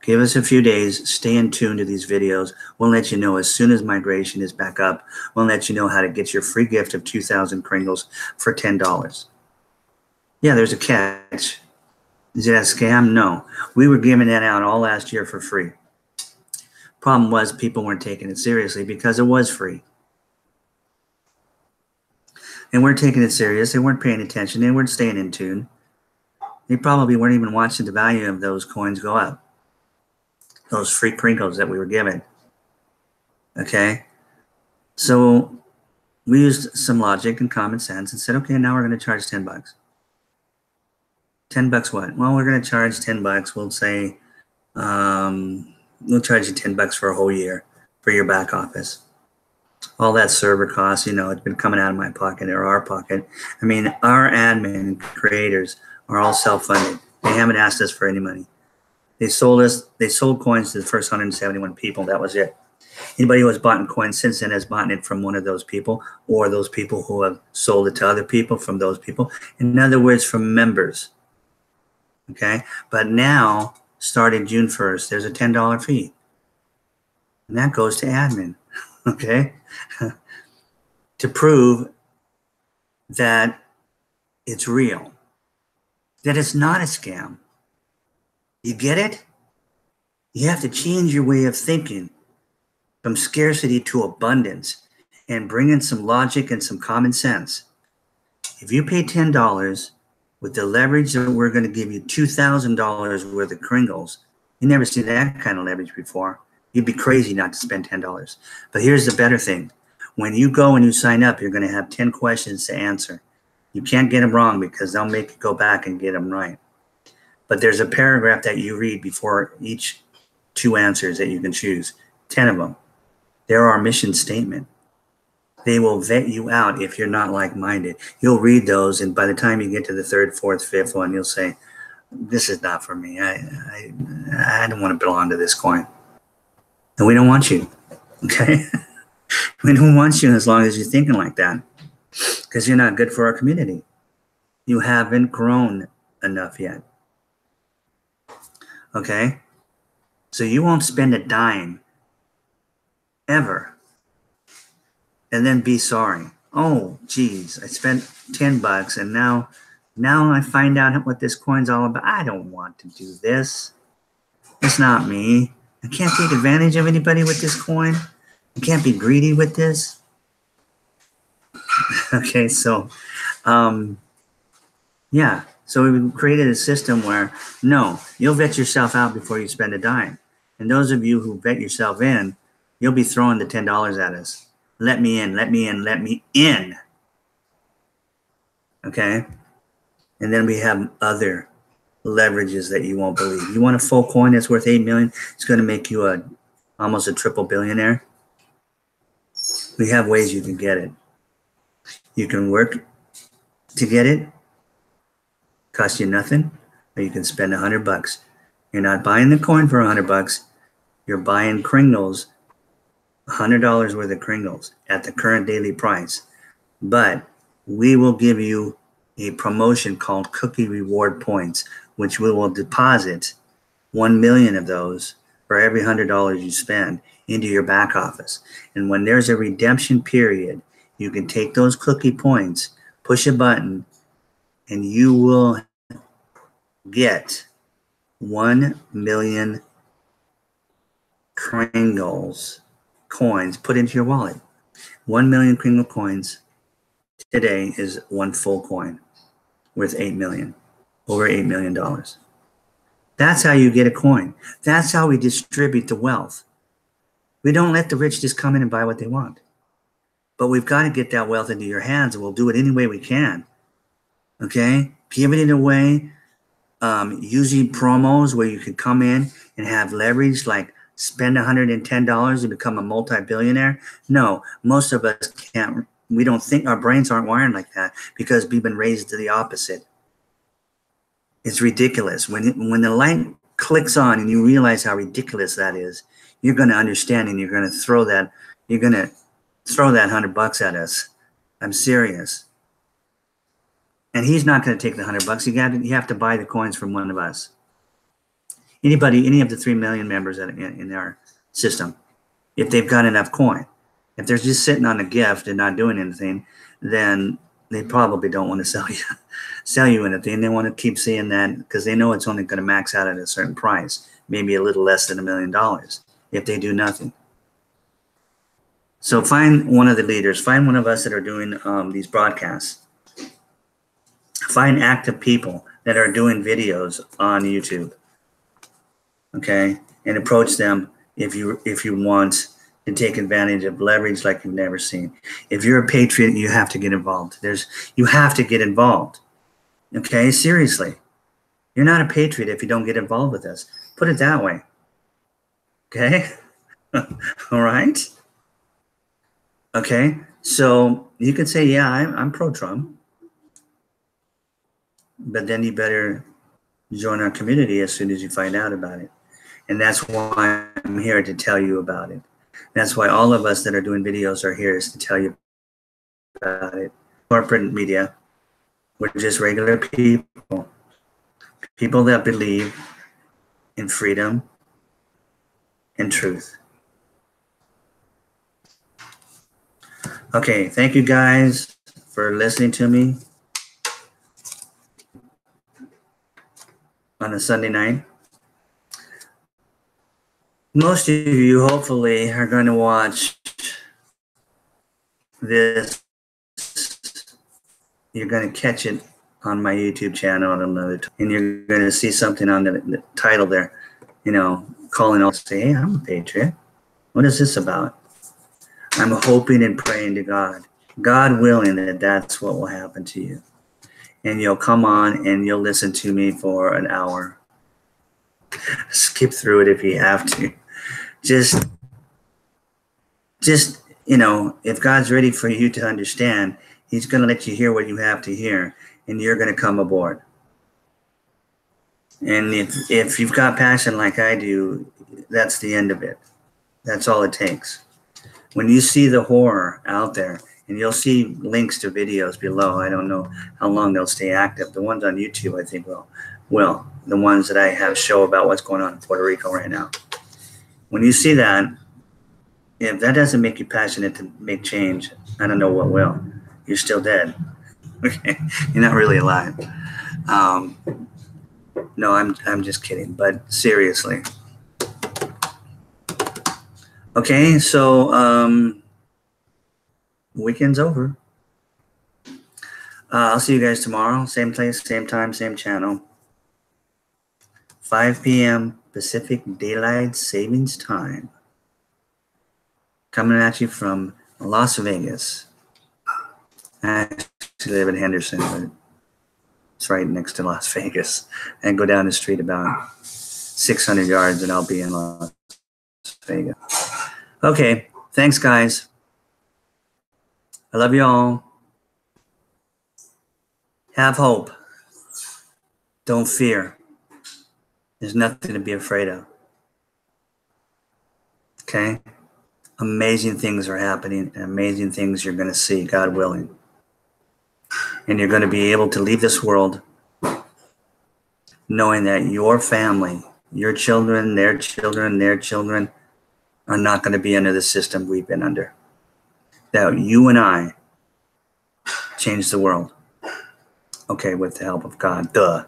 give us a few days. Stay in tune to these videos. We'll let you know as soon as migration is back up. We'll let you know how to get your free gift of 2,000 Kringles for $10. Yeah, there's a catch. Is it a scam? No. We were giving that out all last year for free. Problem was, people weren't taking it seriously because it was free. They weren't taking it serious. They weren't paying attention. They weren't staying in tune. They probably weren't even watching the value of those coins go up. Those free Kringles that we were given. Okay? So we used some logic and common sense and said, okay, now we're going to charge $10. $10 what? Well, we're going to charge $10. We'll say, we'll charge you $10 for a whole year for your back office. All that server costs, you know, it's been coming out of my pocket or our pocket. I mean, our admin creators are all self-funded. They haven't asked us for any money. They sold coins to the first 171 people. That was it. Anybody who has bought in coins since then has bought it from one of those people, or those people who have sold it to other people from those people. In other words, from members. Okay? But now, starting June 1st, there's a $10 fee. And that goes to admin. Okay? To prove that it's real. That it's not a scam. You get it? You have to change your way of thinking from scarcity to abundance and bring in some logic and some common sense. If you pay $10 with the leverage that we're going to give you $2,000 worth of Kringles, you never seen that kind of leverage before. You'd be crazy not to spend $10. But here's the better thing. When you go and you sign up, you're going to have 10 questions to answer. You can't get them wrong because they'll make you go back and get them right. But there's a paragraph that you read before each 2 answers that you can choose. 10 of them. They're our mission statement. They will vet you out if you're not like-minded. You'll read those, and by the time you get to the 3rd, 4th, 5th one, you'll say, this is not for me. I don't want to belong to this coin. And we don't want you, okay? We don't want you as long as you're thinking like that, because you're not good for our community. You haven't grown enough yet, okay? So you won't spend a dime ever and then be sorry. oh, geez, I spent 10 bucks and now I find out what this coin's all about. I don't want to do this. It's not me. I can't take advantage of anybody with this coin. I can't be greedy with this. Okay, so, yeah. So we created a system where, no, you'll vet yourself out before you spend a dime. And those of you who vet yourself in, you'll be throwing the $10 at us. Let me in, let me in, let me in. Okay? And then we have other leverages that you won't believe. You want a full coin that's worth 8 million? It's going to make you almost a triple billionaire. We have ways you can get it. You can work to get it, cost you nothing, or you can spend 100 bucks. You're not buying the coin for 100 bucks. You're buying Kringles, $100 worth of Kringles at the current daily price. But we will give you a promotion called Cookie Reward Points, which we will deposit 1 million of those for every $100 you spend into your back office. And when there's a redemption period, you can take those cookie points, push a button, and you will get 1 million Kringles coins put into your wallet. 1 million Kringle coins today is one full coin worth 8 million, over $8 million. That's how you get a coin. That's how we distribute the wealth. We don't let the rich just come in and buy what they want. But we've got to get that wealth into your hands, and we'll do it any way we can. Okay? Giving it away, using promos where you could come in and have leverage, like spend $110 and become a multi-billionaire. No, most of us can't. We don't think, our brains aren't wired like that because we've been raised to the opposite. It's ridiculous. When the light clicks on and you realize how ridiculous that is, you're going to understand, and you're going to throw that $100 at us. I'm serious. And he's not going to take the $100. You have to buy the coins from one of us. Anybody, any of the 3 million members in our system, if they've got enough coin. If they're just sitting on a gift and not doing anything, then they probably don't want to sell you anything. They want to keep seeing that because they know it's only going to max out at a certain price, maybe a little less than $1 million if they do nothing. So find one of the leaders, find one of us that are doing these broadcasts. Find active people that are doing videos on YouTube, okay, and approach them if you want to take advantage of leverage like you've never seen. If you're a patriot, you have to get involved. You have to get involved, okay? Seriously, you're not a patriot if you don't get involved with us. Put it that way, okay? All right. Okay, so you could say, yeah, I'm pro-Trump. But then you better join our community as soon as you find out about it. And that's why I'm here to tell you about it. That's why all of us that are doing videos are here, is to tell you about it. Corporate media, we're just regular people. People that believe in freedom and truth. Okay, thank you guys for listening to me on a Sunday night. Most of you hopefully are going to watch this. You're going to catch it on my YouTube channel at another time, and you're going to see something on the title there, you know, calling all, say, hey, I'm a patriot. What is this about? I'm hoping and praying to God, God willing, that that's what will happen to you. And you'll come on and you'll listen to me for an hour. Skip through it if you have to. Just, you know, if God's ready for you to understand, he's going to let you hear what you have to hear, and you're going to come aboard. And if you've got passion like I do, that's the end of it. That's all it takes. When you see the horror out there, and you'll see links to videos below. I don't know how long they'll stay active. The ones on YouTube, I think, will. The ones that I have show about what's going on in Puerto Rico right now. When you see that, if that doesn't make you passionate to make change, I don't know what will. you're still dead. Okay, you're not really alive. No, I'm just kidding, but seriously. Okay, so weekend's over. I'll see you guys tomorrow. Same place, same time, same channel. 5 p.m. Pacific Daylight Savings Time. Coming at you from Las Vegas. I actually live in Henderson, but it's right next to Las Vegas. And go down the street about 600 yards and I'll be in Las Vegas. Okay, thanks guys. I love you all. Have hope. Don't fear. There's nothing to be afraid of. Okay? Amazing things are happening and amazing things you're going to see, God willing. And you're going to be able to leave this world knowing that your family, your children, their children are not going to be under the system we've been under. That you and I changed the world. Okay, with the help of God. Duh.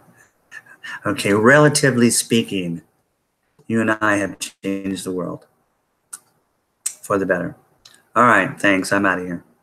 Okay, relatively speaking, you and I have changed the world for the better. All right, thanks. I'm out of here.